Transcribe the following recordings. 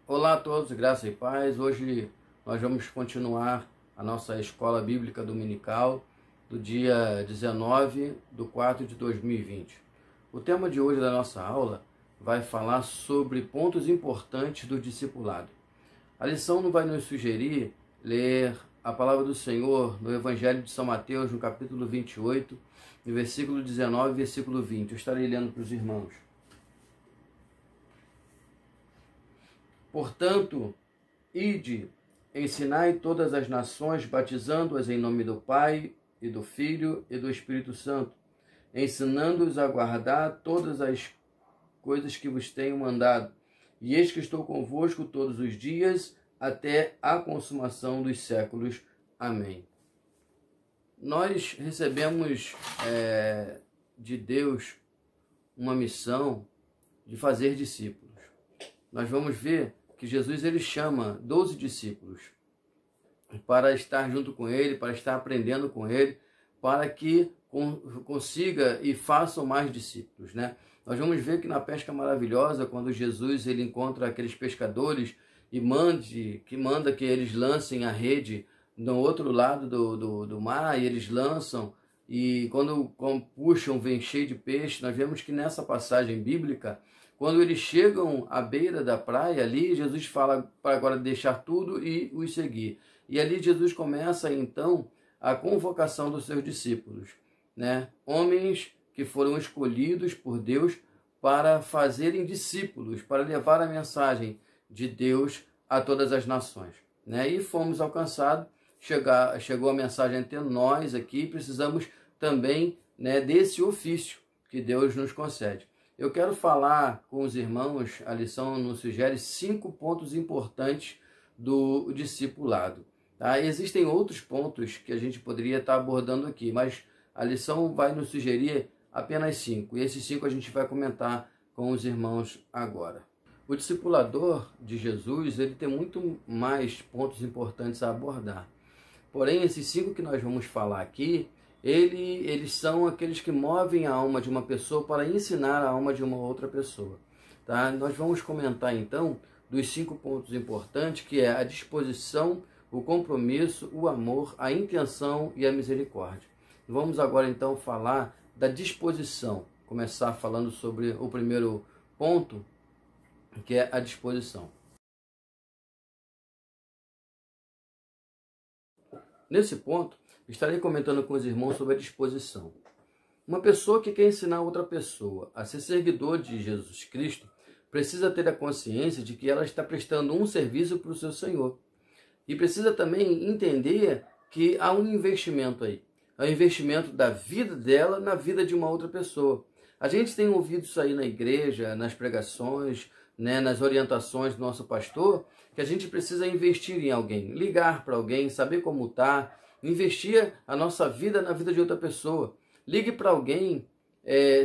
Olá a todos, graça e paz. Hoje nós vamos continuar a nossa escola bíblica dominical do dia 19/4/2020. O tema de hoje da nossa aula vai falar sobre pontos importantes do discipulado. A lição não vai nos sugerir ler a palavra do Senhor no Evangelho de São Mateus, no capítulo 28, no versículo 19 e versículo 20. Eu estarei lendo para os irmãos. Portanto, ide, ensinai todas as nações, batizando-as em nome do Pai, e do Filho, e do Espírito Santo, ensinando-os a guardar todas as coisas que vos tenho mandado. E eis que estou convosco todos os dias, até a consumação dos séculos. Amém. Nós recebemos de Deus uma missão de fazer discípulos. Nós vamos ver que Jesus ele chama 12 discípulos para estar junto com ele, para estar aprendendo com ele, para que consiga e façam mais discípulos, né? Nós vamos ver que na pesca maravilhosa, quando Jesus ele encontra aqueles pescadores e manda que eles lancem a rede no outro lado do mar, e eles lançam, e quando puxam, vem cheio de peixe. Nós vemos que nessa passagem bíblica, quando eles chegam à beira da praia, ali Jesus fala para agora deixar tudo e os seguir. E ali Jesus começa então a convocação dos seus discípulos, né? Homens que foram escolhidos por Deus para fazerem discípulos, para levar a mensagem de Deus a todas as nações, né? E fomos alcançados, chegou a mensagem até nós aqui, precisamos também, né, desse ofício que Deus nos concede. Eu quero falar com os irmãos, a lição nos sugere 5 pontos importantes do discipulado. Tá? Existem outros pontos que a gente poderia estar abordando aqui, mas a lição vai nos sugerir apenas 5. E esses 5 a gente vai comentar com os irmãos agora. O discipulador de Jesus, ele tem muito mais pontos importantes a abordar. Porém, esses 5 que nós vamos falar aqui, eles são aqueles que movem a alma de uma pessoa para ensinar a alma de uma outra pessoa. Tá? Nós vamos comentar então dos 5 pontos importantes, que é a disposição, o compromisso, o amor, a intenção e a misericórdia. Vamos agora então falar da disposição, começar falando sobre o primeiro ponto, que é a disposição. Nesse ponto, estarei comentando com os irmãos sobre a disposição. Uma pessoa que quer ensinar outra pessoa a ser seguidor de Jesus Cristo precisa ter a consciência de que ela está prestando um serviço para o seu Senhor. E precisa também entender que há um investimento aí. É o investimento da vida dela na vida de uma outra pessoa. A gente tem ouvido isso aí na igreja, nas pregações, né, nas orientações do nosso pastor, que a gente precisa investir em alguém, ligar para alguém, saber como está, investir a nossa vida na vida de outra pessoa. Ligue para alguém,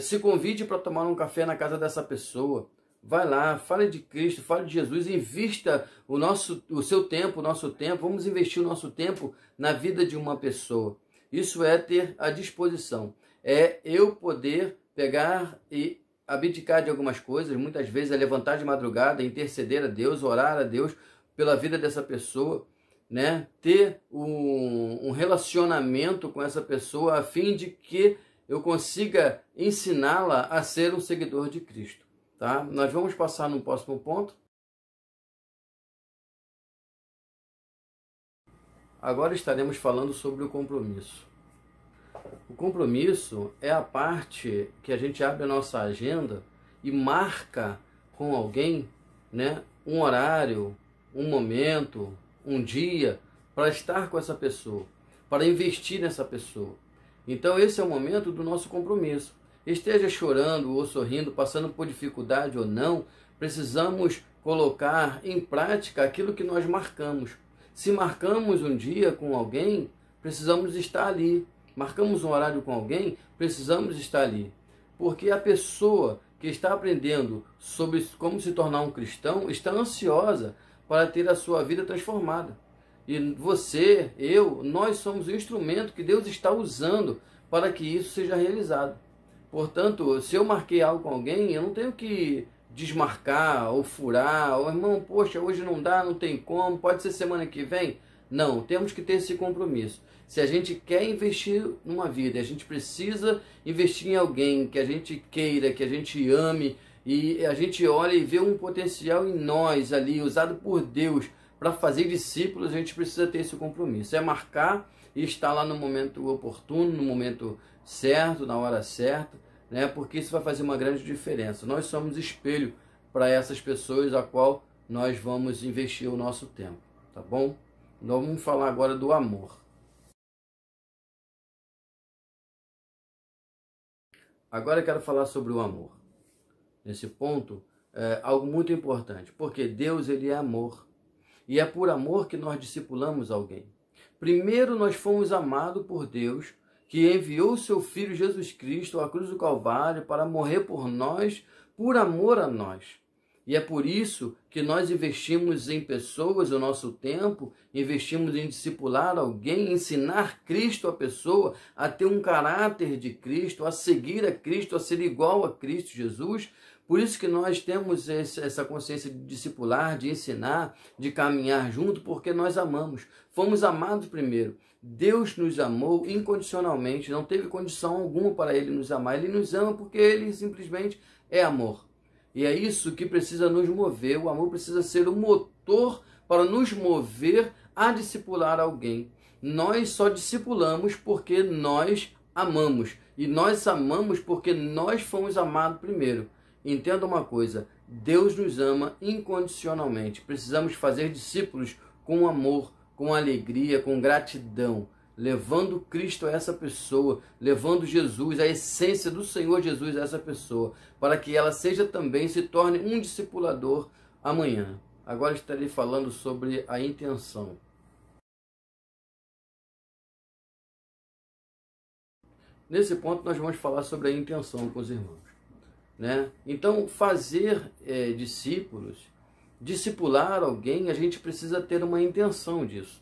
se convide para tomar um café na casa dessa pessoa. Vai lá, fale de Cristo, fale de Jesus, invista o seu tempo, o nosso tempo. Vamos investir o nosso tempo na vida de uma pessoa. Isso é ter a disposição. É eu poder pegar e abdicar de algumas coisas, muitas vezes é levantar de madrugada, interceder a Deus, orar a Deus pela vida dessa pessoa, né? Ter um relacionamento com essa pessoa a fim de que eu consiga ensiná-la a ser um seguidor de Cristo. Tá? Nós vamos passar no próximo ponto. Agora estaremos falando sobre o compromisso. O compromisso é a parte que a gente abre a nossa agenda e marca com alguém, né, um horário, um momento, um dia, para estar com essa pessoa, para investir nessa pessoa. Então esse é o momento do nosso compromisso. Esteja chorando ou sorrindo, passando por dificuldade ou não, precisamos colocar em prática aquilo que nós marcamos. Se marcamos um dia com alguém, precisamos estar ali. Marcamos um horário com alguém, precisamos estar ali. Porque a pessoa que está aprendendo sobre como se tornar um cristão está ansiosa para ter a sua vida transformada. E você, nós somos o instrumento que Deus está usando para que isso seja realizado. Portanto, se eu marquei algo com alguém, eu não tenho que desmarcar ou furar, ou irmão, poxa, hoje não dá, não tem como, pode ser semana que vem. Não, temos que ter esse compromisso. Se a gente quer investir numa vida, a gente precisa investir em alguém que a gente queira, que a gente ame, e a gente olha e vê um potencial em nós ali, usado por Deus, para fazer discípulos, a gente precisa ter esse compromisso. É marcar e estar lá no momento oportuno, no momento certo, na hora certa, né? Porque isso vai fazer uma grande diferença. Nós somos espelho para essas pessoas a qual nós vamos investir o nosso tempo, tá bom? Nós vamos falar agora do amor. Agora eu quero falar sobre o amor. Nesse ponto, é algo muito importante, porque Deus, ele é amor. E é por amor que nós discipulamos alguém. Primeiro nós fomos amados por Deus, que enviou o seu Filho Jesus Cristo à cruz do Calvário para morrer por nós, por amor a nós. E é por isso que nós investimos em pessoas o nosso tempo, investimos em discipular alguém, ensinar Cristo à pessoa a ter um caráter de Cristo, a seguir a Cristo, a ser igual a Cristo Jesus. Por isso que nós temos essa consciência de discipular, de ensinar, de caminhar junto, porque nós amamos. Fomos amados primeiro. Deus nos amou incondicionalmente, não teve condição alguma para Ele nos amar. Ele nos ama porque Ele simplesmente é amor. E é isso que precisa nos mover. O amor precisa ser o motor para nos mover a discipular alguém. Nós só discipulamos porque nós amamos. E nós amamos porque nós fomos amados primeiro. Entenda uma coisa, Deus nos ama incondicionalmente. Precisamos fazer discípulos com amor, com alegria, com gratidão, levando Cristo a essa pessoa, levando Jesus, a essência do Senhor Jesus a essa pessoa, para que ela seja também, se torne um discipulador amanhã. Agora estarei falando sobre a intenção. Nesse ponto nós vamos falar sobre a intenção com os irmãos, né? Então, fazer discípulos, discipular alguém, a gente precisa ter uma intenção disso,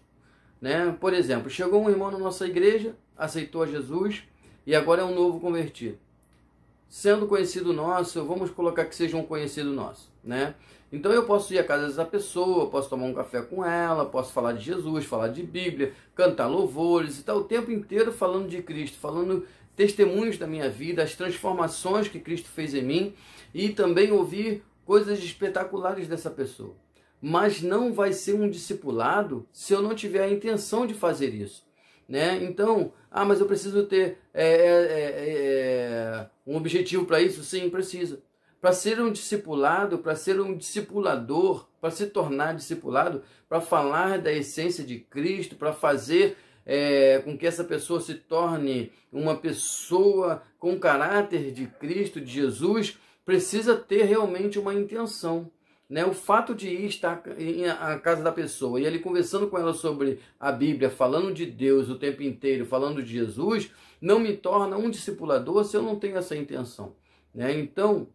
né? Por exemplo, chegou um irmão na nossa igreja, aceitou a Jesus e agora é um novo convertido. Sendo conhecido nosso, vamos colocar que seja um conhecido nosso, né? Então eu posso ir à casa dessa pessoa, posso tomar um café com ela, posso falar de Jesus, falar de Bíblia, cantar louvores e estar o tempo inteiro falando de Cristo, falando testemunhos da minha vida, as transformações que Cristo fez em mim e também ouvir coisas espetaculares dessa pessoa. Mas não vai ser um discipulado se eu não tiver a intenção de fazer isso, né? Então, mas eu preciso ter um objetivo para isso? Sim, precisa. Para ser um discipulado, para ser um discipulador, para se tornar discipulado, para falar da essência de Cristo, para fazer com que essa pessoa se torne uma pessoa com caráter de Cristo, de Jesus, precisa ter realmente uma intenção, né? O fato de estar à casa da pessoa e ele conversando com ela sobre a Bíblia, falando de Deus o tempo inteiro, falando de Jesus, não me torna um discipulador se eu não tenho essa intenção, né? Então,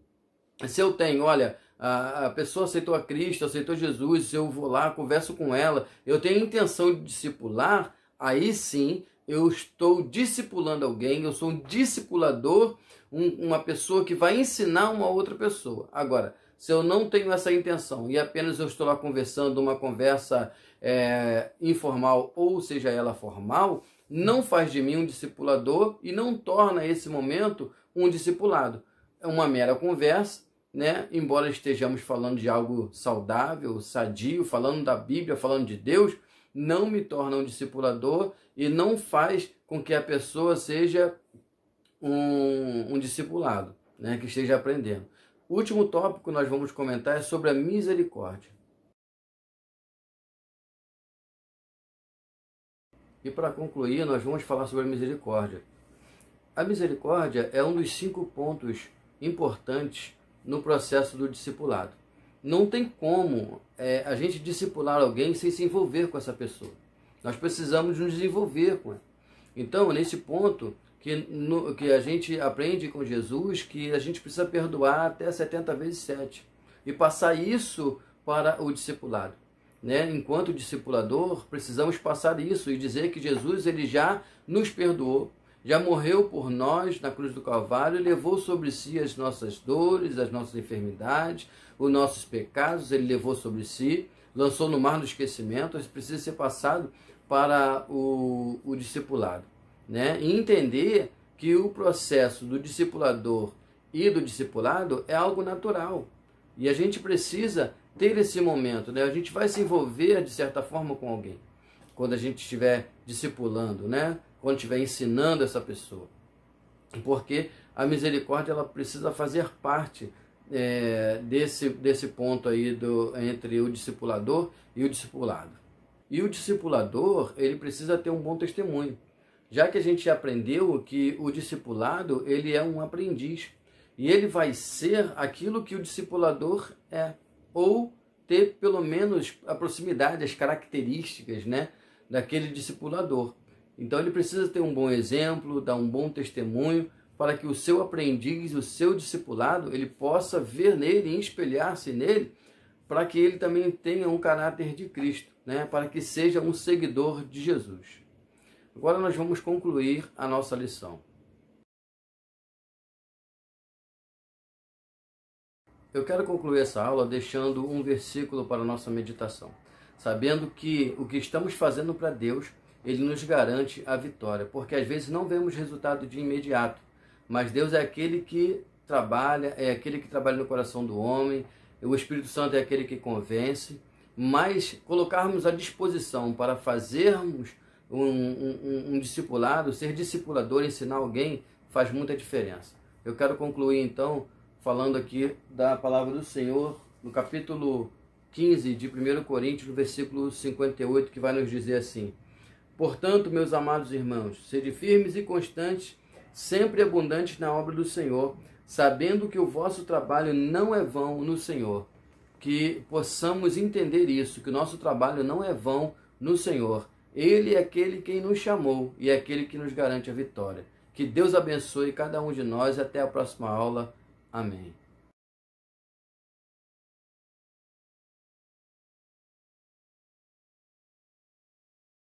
se eu tenho, olha, a pessoa aceitou a Cristo, aceitou Jesus, eu vou lá, converso com ela, eu tenho a intenção de discipular, aí sim eu estou discipulando alguém, eu sou um discipulador, uma pessoa que vai ensinar uma outra pessoa. Agora, se eu não tenho essa intenção e apenas eu estou lá conversando, uma conversa informal ou seja ela formal, não faz de mim um discipulador e não torna esse momento um discipulado. É uma mera conversa, né? Embora estejamos falando de algo saudável, sadio, falando da Bíblia, falando de Deus, não me torna um discipulador e não faz com que a pessoa seja um discipulado, né? Que esteja aprendendo. O último tópico que nós vamos comentar é sobre a misericórdia. E para concluir, nós vamos falar sobre a misericórdia. A misericórdia é um dos 5 pontos importantes no processo do discipulado. Não tem como a gente discipular alguém sem se envolver com essa pessoa. Nós precisamos nos envolver com ela. Então, nesse ponto que a gente aprende com Jesus, que a gente precisa perdoar até 70 vezes 7 e passar isso para o discipulado, né? Enquanto discipulador, precisamos passar isso e dizer que Jesus ele já nos perdoou, já morreu por nós na cruz do Calvário e levou sobre si as nossas dores, as nossas enfermidades, os nossos pecados, ele levou sobre si, lançou no mar do esquecimento, isso precisa ser passado para o discipulado, né? E entender que o processo do discipulador e do discipulado é algo natural. E a gente precisa ter esse momento, né? A gente vai se envolver, de certa forma, com alguém. Quando a gente estiver discipulando, né? Quando estiver ensinando essa pessoa. Porque a misericórdia, ela precisa fazer parte desse ponto aí entre o discipulador e o discipulado. E o discipulador, ele precisa ter um bom testemunho. Já que a gente aprendeu que o discipulado, ele é um aprendiz. E ele vai ser aquilo que o discipulador é. Ou ter pelo menos a proximidade, as características, né, daquele discipulador. Então ele precisa ter um bom exemplo, dar um bom testemunho, para que o seu aprendiz, o seu discipulado, ele possa ver nele, espelhar-se nele, para que ele também tenha um caráter de Cristo, né, para que seja um seguidor de Jesus. Agora nós vamos concluir a nossa lição. Eu quero concluir essa aula deixando um versículo para a nossa meditação, sabendo que o que estamos fazendo para Deus, Ele nos garante a vitória, porque às vezes não vemos resultado de imediato, mas Deus é aquele que trabalha, no coração do homem, o Espírito Santo é aquele que convence, mas colocarmos à disposição para fazermos um discipulado, ser discipulador, ensinar alguém, faz muita diferença. Eu quero concluir então falando aqui da palavra do Senhor, no capítulo 15 de 1 Coríntios, no versículo 58, que vai nos dizer assim: portanto, meus amados irmãos, sede firmes e constantes, sempre abundantes na obra do Senhor, sabendo que o vosso trabalho não é vão no Senhor. Que possamos entender isso, que o nosso trabalho não é vão no Senhor. Ele é aquele quem nos chamou e é aquele que nos garante a vitória. Que Deus abençoe cada um de nós e até a próxima aula. Amém.